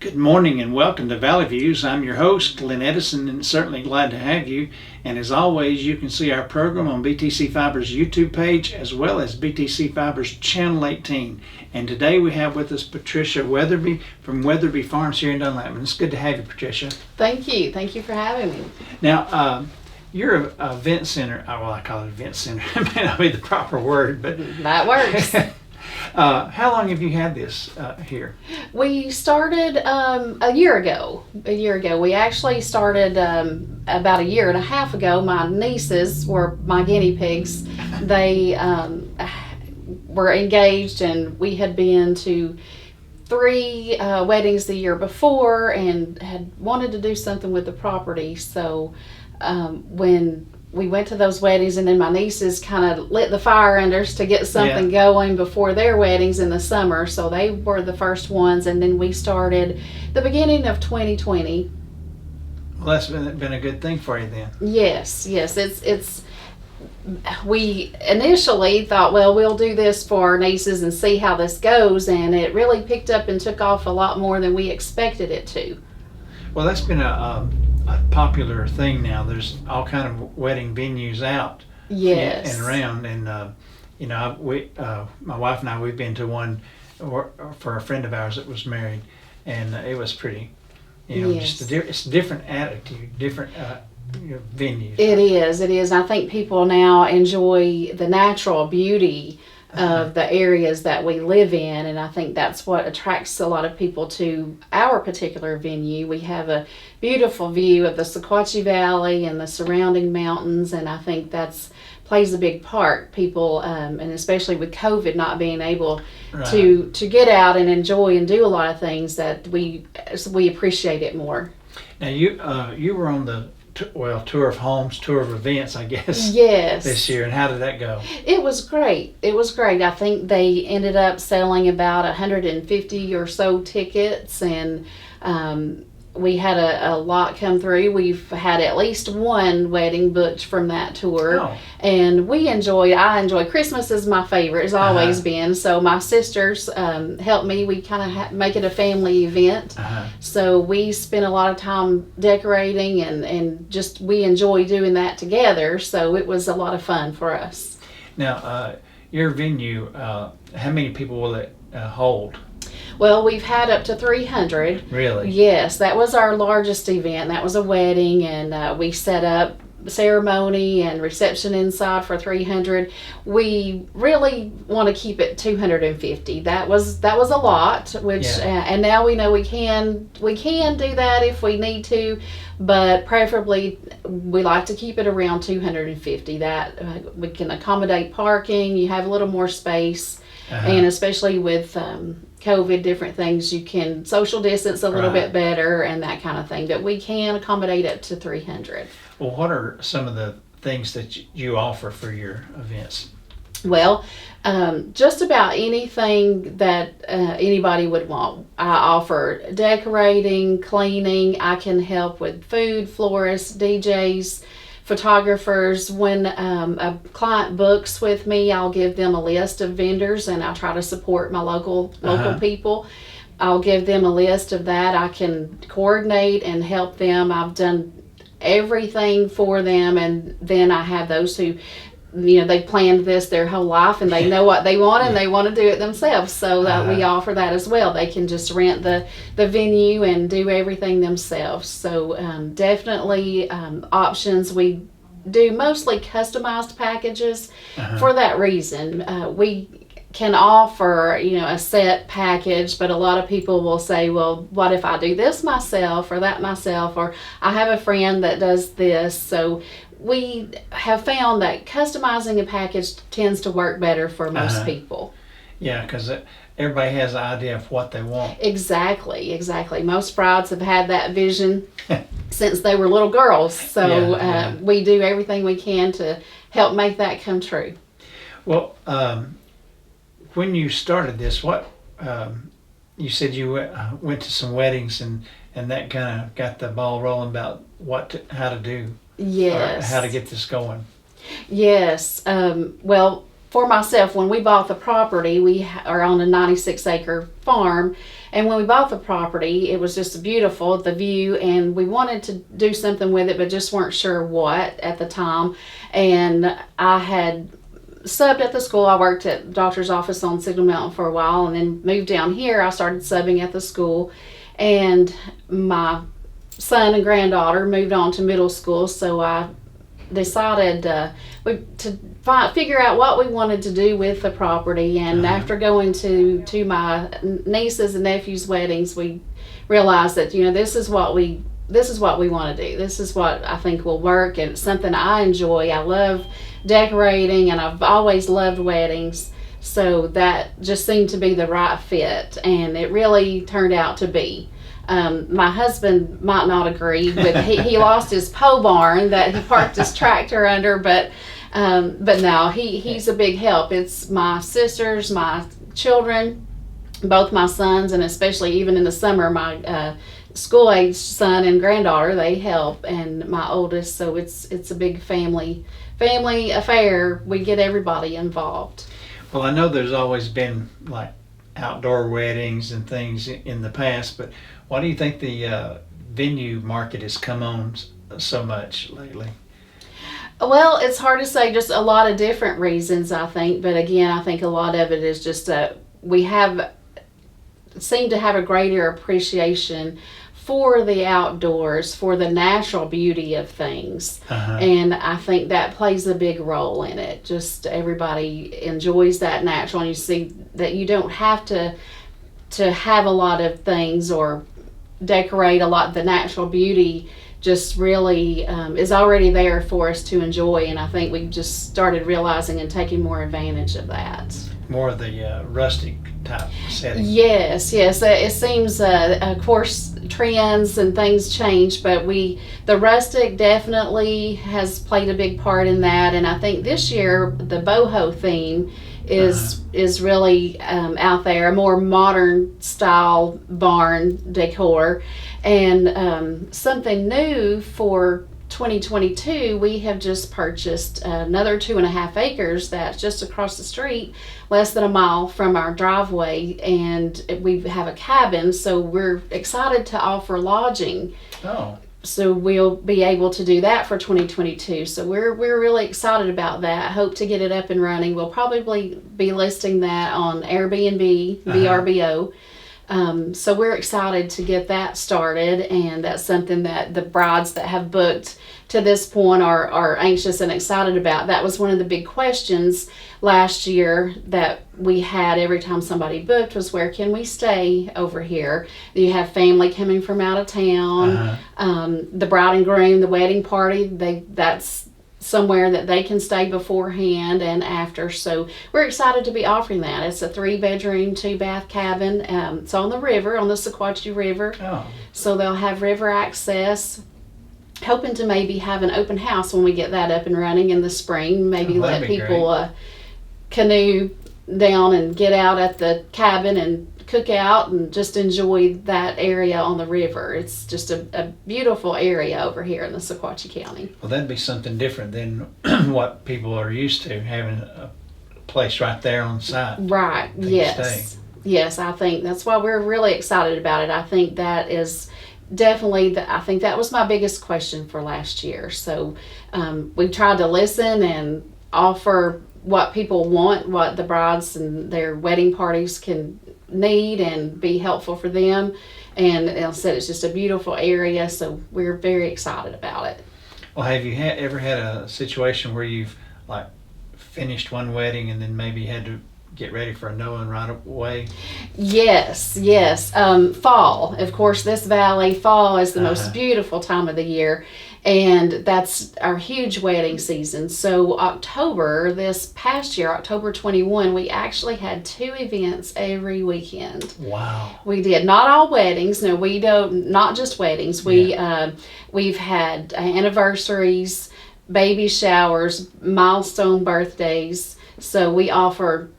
Good morning and welcome to Valley Views. I'm your host, Lynn Edison, and certainly glad to have you. And as always, you can see our program on BTC Fiber's YouTube page as well as BTC Fiber's Channel 18. And today we have with us Patricia Wetherbee from Wetherbee Farms here in Dunlap. It's good to have you, Patricia. Thank you. Thank you for having me. Now, you're an event center. Well, I call it event center. It may not be the proper word, but That works. how long have you had this here? We started a year ago. We actually started about a year and a half ago. My nieces were my guinea pigs. They were engaged, and we had been to 3 weddings the year before and had wanted to do something with the property. So when we went to those weddings, and then my nieces kind of lit the fire under us to get something going before their weddings in the summer. So they were the first ones, and then we started the beginning of 2020. Well, that's been a good thing for you then. Yes. It's we initially thought, well, we'll do this for our nieces and see how this goes, and it really picked up and took off a lot more than we expected it to. Well, that's been a popular thing now. There's all kind of wedding venues out and around, and my wife and I, we've been to one for a friend of ours that was married, and it was pretty, just it's a different attitude, different venues. It is. And I think people now enjoy the natural beauty of the areas that we live in, and I think that's what attracts a lot of people to our particular venue. We have a beautiful view of the Sequatchie Valley and the surrounding mountains, and I think that's plays a big part. People, and especially with COVID not being able to get out and enjoy and do a lot of things, that we appreciate it more. Now you were on the tour of homes, tour of events, I guess. Yes. This year, and how did that go? It was great. I think they ended up selling about 150 or so tickets, and we had a lot come through. We've had at least one wedding booked from that tour, and I enjoy Christmas is my favorite. It's always been. So my sisters helped me. We kind of make it a family event. So we spent a lot of time decorating, and just we enjoy doing that together. So it was a lot of fun for us. Now, your venue, how many people will it hold? Well, we've had up to 300. Really? Yes, that was our largest event. That was a wedding, and we set up ceremony and reception inside for 300. We really want to keep it 250. That was a lot, which and now we know we can do that if we need to, but preferably we like to keep it around 250. That we can accommodate parking. You have a little more space. And especially with COVID, different things, you can social distance a little bit better and that kind of thing. But we can accommodate up to 300. Well, what are some of the things that you offer for your events? Well, just about anything that anybody would want. I offer decorating, cleaning. I can help with food, florists, DJs, photographers. When a client books with me, I'll give them a list of vendors, and I'll try to support my local people. I'll give them a list of that. I can coordinate and help them. I've done everything for them, and then I have those who, they planned this their whole life, and they know what they want, and they want to do it themselves. So that we offer that as well. They can just rent the venue and do everything themselves. So definitely options. We do mostly customized packages for that reason. We can offer, a set package, but a lot of people will say, well, what if I do this myself or that myself, or I have a friend that does this. So we have found that customizing a package tends to work better for most people. Yeah, because everybody has an idea of what they want. Exactly. Most brides have had that vision since they were little girls. So we do everything we can to help make that come true. Well, when you started this, what you said you went to some weddings, and that kind of got the ball rolling about how to do. Yes. How to get this going. Yes. Well, for myself, when we bought the property, we are on a 96-acre farm, and when we bought the property, it was just beautiful, the view, and we wanted to do something with it, but just weren't sure what at the time. And I had subbed at the school. I worked at the doctor's office on Signal Mountain for a while, and then moved down here. I started subbing at the school, and my son and granddaughter moved on to middle school, so I decided to figure out what we wanted to do with the property. And after going to my nieces and nephews' weddings, we realized that, you know, this is what we want to do. This is what I think will work, and it's something I enjoy. I love decorating, and I've always loved weddings, so that just seemed to be the right fit, and it really turned out to be. My husband might not agree, but he lost his pole barn that he parked his tractor under, but no, he's a big help. It's my sisters, my children, both my sons, and especially even in the summer, my school-aged son and granddaughter, they help, and my oldest, so it's a big family affair. We get everybody involved. Well, I know there's always been like outdoor weddings and things in the past, but why do you think the venue market has come on so much lately? Well, it's hard to say, just a lot of different reasons, I think. But again, I think a lot of it is just we seem to have a greater appreciation for the outdoors, for the natural beauty of things. And I think that plays a big role in it. Just everybody enjoys that natural, and you see that you don't have to have a lot of things or decorate a lot. The natural beauty just really is already there for us to enjoy, and I think we just started realizing and taking more advantage of that. More of the rustic type setting. Yes. It seems, of course, trends and things change, but the rustic definitely has played a big part in that. And I think this year the boho theme is really out there, a more modern style barn decor. And something new for 2022, we have just purchased another 2.5 acres that's just across the street, less than a mile from our driveway, and we have a cabin, so we're excited to offer lodging. So we'll be able to do that for 2022. So we're really excited about that. Hope to get it up and running. We'll probably be listing that on Airbnb, VRBO. So we're excited to get that started, and that's something that the brides that have booked to this point are anxious and excited about. That was one of the big questions last year that we had every time somebody booked, was where can we stay over here? You have family coming from out of town, the bride and groom, the wedding party, that's somewhere that they can stay beforehand and after. So we're excited to be offering that. It's a 3-bedroom, 2-bath cabin. It's on the river, on the Sequatchie River. So they'll have river access. Hoping to maybe have an open house when we get that up and running in the spring. Maybe let people canoe down and get out at the cabin and cook out and just enjoy that area on the river. It's just a beautiful area over here in the Sequatchie County. Well, that'd be something different than what people are used to, having a place right there on site. Right, yes, I think that's why we're really excited about it. I think that is definitely, I think that was my biggest question for last year. So we tried to listen and offer what people want, what the brides and their wedding parties can need and be helpful for them. And as I said, it's just a beautiful area, so we're very excited about it. Well, have you ever had a situation where you've like finished one wedding and then maybe had to get ready for another one right away? Yes. Fall, of course, this valley, fall is the most beautiful time of the year, and that's our huge wedding season. So October, this past year, October 21, we actually had 2 events every weekend. Wow. We did. Not all weddings. No, we don't. Not just weddings. We've had anniversaries, baby showers, milestone birthdays. So we offer.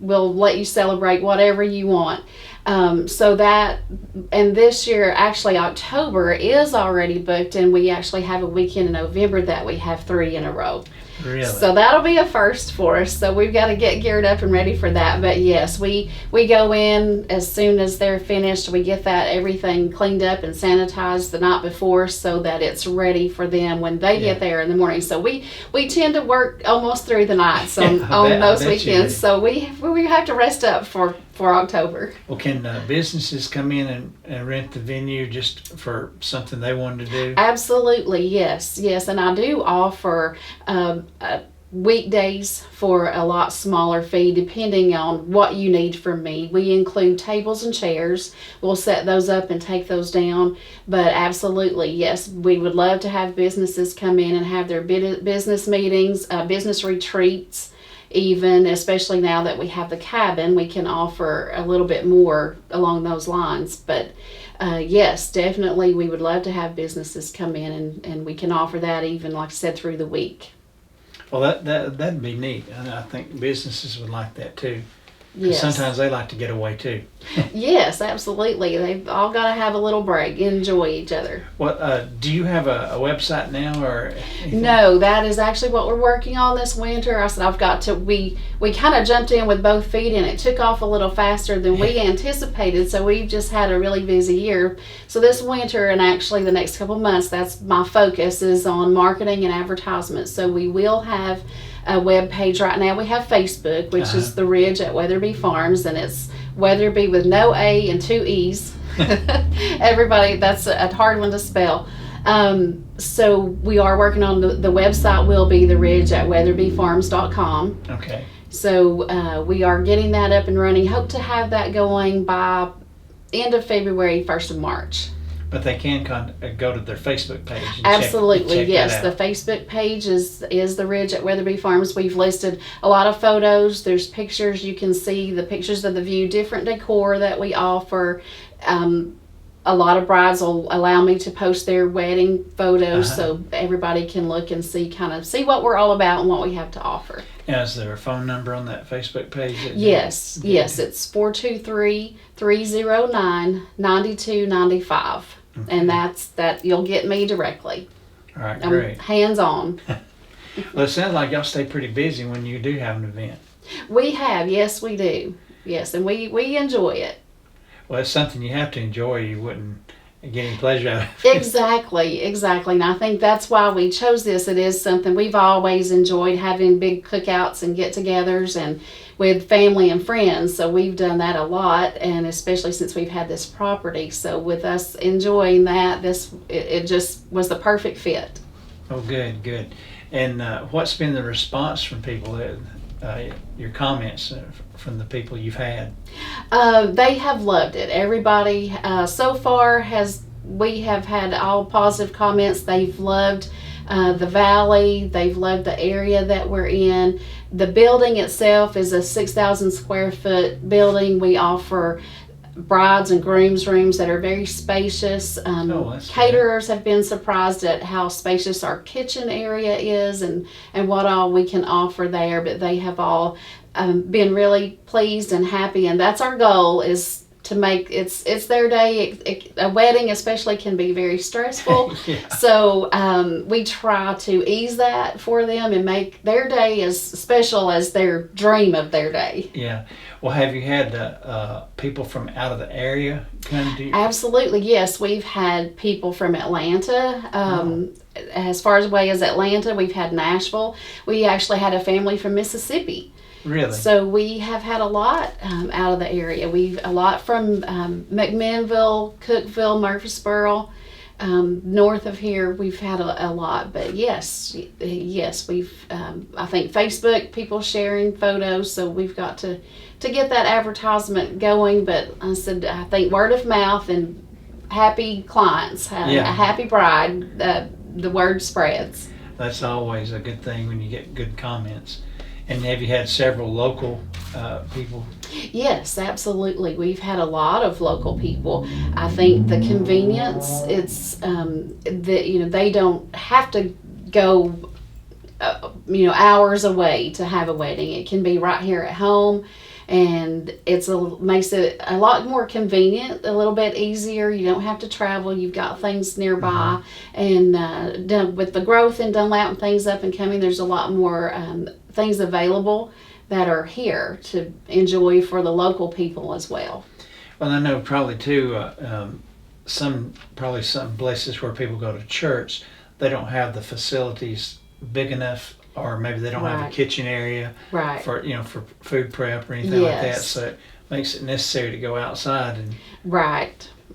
We'll let you celebrate whatever you want. So that, and this year, actually October is already booked, and we actually have a weekend in November that we have 3 in a row. Really? So that'll be a first for us. So we've got to get geared up and ready for that. But yes, we go in as soon as they're finished. We get that everything cleaned up and sanitized the night before so that it's ready for them when they get there in the morning. So we tend to work almost through the nights on those weekends. So we have to rest up for October. Well, can businesses come in and rent the venue just for something they wanted to do? Absolutely, yes. And I do offer weekdays for a lot smaller fee depending on what you need from me. We include tables and chairs. We'll set those up and take those down. But absolutely, yes, we would love to have businesses come in and have their business meetings, business retreats. Even, especially now that we have the cabin, we can offer a little bit more along those lines. But yes, definitely we would love to have businesses come in and we can offer that even, like I said, through the week. Well, that'd be neat. And I think businesses would like that too. Yes. Sometimes they like to get away too. Yes, absolutely. They've all got to have a little break, enjoy each other. Well, do you have a website now or anything? No, that is actually what we're working on this winter. I said I've got to. We kind of jumped in with both feet, and it took off a little faster than we anticipated. So we've just had a really busy year. So this winter and actually the next couple months, that's my focus is on marketing and advertisement. So we will have a web page right now. We have Facebook, which is The Ridge at Wetherbee Farms, and it's Wetherbee with no A and 2 E's. Everybody, that's a hard one to spell. So we are working on the website will be The Ridge at WeatherbeeFarms.com. Okay. So we are getting that up and running. Hope to have that going by end of February, 1st of March. But they can go to their Facebook page. And Absolutely, check yes. that out. The Facebook page is The Ridge at Wetherbee Farms. We've listed a lot of photos. There's pictures. You can see the pictures of the view, different decor that we offer. A lot of brides will allow me to post their wedding photos so everybody can look and see what we're all about and what we have to offer. Now, is there a phone number on that Facebook page? Yes, it's 423-309-9295. Okay. And that you'll get me directly. All right, I'm great. hands-on. Well, it sounds like y'all stay pretty busy when you do have an event. We have, yes, we do. Yes, and we enjoy it. Well, it's something you have to enjoy. You wouldn't get any pleasure out of it. Exactly. And I think that's why we chose this. It is something we've always enjoyed, having big cookouts and get-togethers and with family and friends. So we've done that a lot, and especially since we've had this property. So with us enjoying that, it just was the perfect fit. Oh, good. And what's been the response from people, your comments from the people you've had? They have loved it. Everybody so far we have had all positive comments. They've loved the valley. They've loved the area that we're in. The building itself is a 6,000 square foot building. We offer brides and grooms rooms that are very spacious. Caterers have been surprised at how spacious our kitchen area is and what all we can offer there, but they have all been really pleased and happy, and that's our goal, is to make it's their day. A wedding especially can be very stressful. Yeah. So we try to ease that for them and make their day as special as their dream of their day. Yeah. Well, have you had people from out of the area come to you? Absolutely, yes. We've had people from Atlanta. As far away as Atlanta, we've had Nashville. We actually had a family from Mississippi. Really? So we have had a lot out of the area. We've a lot from McMinnville, Cookeville, Murfreesboro. North of here, we've had a lot. But yes, we've. I think Facebook, people sharing photos. So we've got to get that advertisement going. But I think word of mouth and happy clients, a happy bride, the word spreads. That's always a good thing when you get good comments. And have you had several local people? Yes, absolutely. We've had a lot of local people. I think the convenience, it's that they don't have to go hours away to have a wedding. It can be right here at home. and makes it a lot more convenient, a little bit easier. You don't have to travel. You've got things nearby, and with the growth in Dunlap and things up and coming, there's a lot more things available that are here to enjoy for the local people as well. Well, I know probably too, some places where people go to church, they don't have the facilities big enough, or maybe they don't have a kitchen area for for food prep or anything like that. So it makes it necessary to go outside and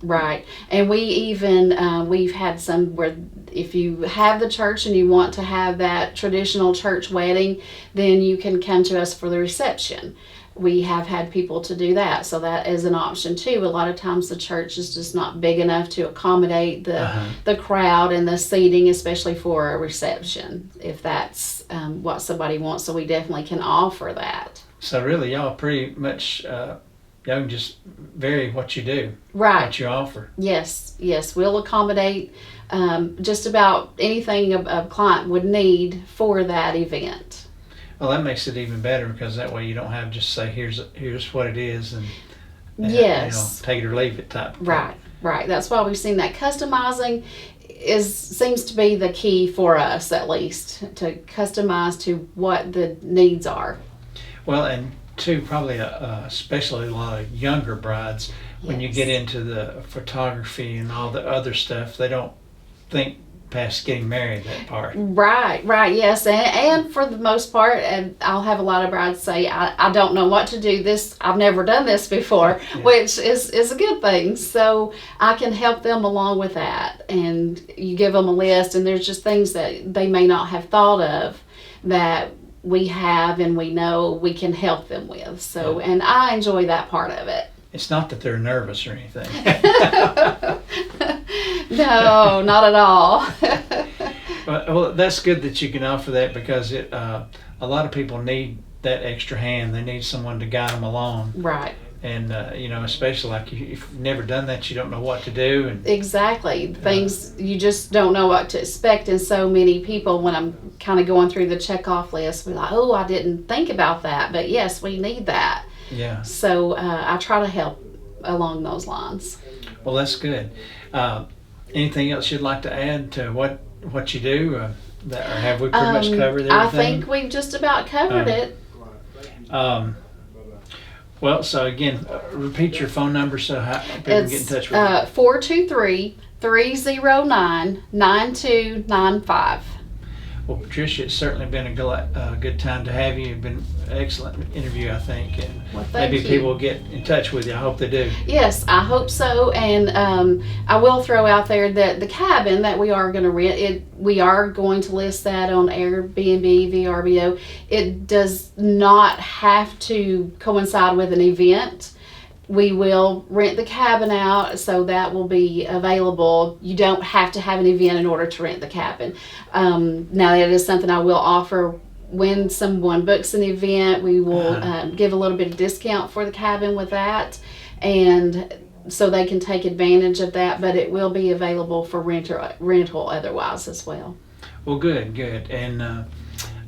Right. And we even, we've had some where if you have the church and you want to have that traditional church wedding, then you can come to us for the reception. We have had people to do that, so that is an option too. A lot of times the church is just not big enough to accommodate the crowd and the seating, especially for a reception, if that's what somebody wants. So we definitely can offer that. So really, y'all pretty much y'all can just vary what you do, what you offer. Yes, we'll accommodate just about anything a client would need for that event. Well, that makes it even better, because that way you don't have just say here's what it is and take it or leave it type. Right. That's why we've seen that customizing seems to be the key for us, at least, to customize to what the needs are. Well, and too, probably especially a lot of younger brides, when you get into the photography and all the other stuff, they don't think past getting married, that part. Right, yes. And for the most part, and I'll have a lot of brides say, I don't know what to do. I've never done this before, which is a good thing. So I can help them along with that. And you give them a list, and there's just things that they may not have thought of that we have and we know we can help them with. So, and I enjoy that part of it. It's not that they're nervous or anything. No, not at all. Well, that's good that you can offer that, because a lot of people need that extra hand. They need someone to guide them along. Right. And especially like if you've never done that, you don't know what to do. And exactly, things you just don't know what to expect. And so many people, when I'm kind of going through the checkoff list, we're like, oh, I didn't think about that, but yes, we need that. Yeah. So I try to help along those lines. Well, that's good. Anything else you'd like to add to what you do? Or have we pretty much covered everything? I think we've just about covered it. Well, so again, repeat your phone number so how people can get in touch with you. 423-309-9295. Well, Patricia, it's certainly been a good time to have you. It's been an excellent interview, I think. And maybe people will get in touch with you. I hope they do. Yes, I hope so. And I will throw out there that the cabin that we are going to rent, we are going to list that on Airbnb, VRBO. It does not have to coincide with an event. We will rent the cabin out, so that will be available. You don't have to have an event in order to rent the cabin. Now, that is something I will offer. When someone books an event, we will give a little bit of discount for the cabin with that, and so they can take advantage of that, but it will be available for rental otherwise as well. Well, good. And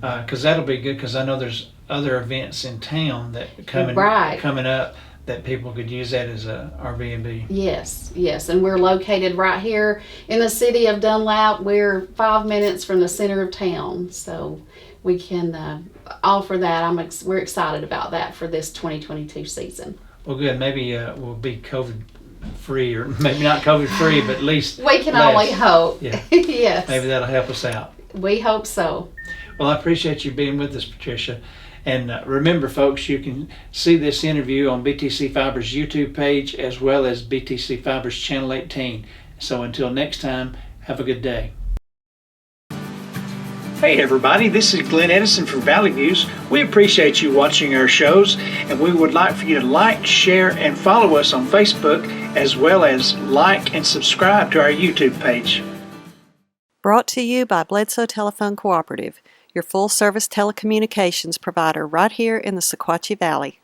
because that'll be good, because I know there's other events in town that coming up, that people could use that as a Airbnb. Yes, and we're located right here in the city of Dunlap. We're 5 minutes from the center of town, so we can offer that. We're excited about that for this 2022 season. Well, good. Maybe we'll be COVID-free, or maybe not COVID-free, but at least we can only hope. Yeah. Yes. Maybe that'll help us out. We hope so. Well, I appreciate you being with us, Patricia. And remember, folks, you can see this interview on BTC Fiber's YouTube page, as well as BTC Fiber's Channel 18. So until next time, have a good day. Hey everybody, this is Glenn Edison from Valley Views. We appreciate you watching our shows, and we would like for you to like, share, and follow us on Facebook, as well as like and subscribe to our YouTube page. Brought to you by Bledsoe Telephone Cooperative, your full-service telecommunications provider right here in the Sequatchie Valley.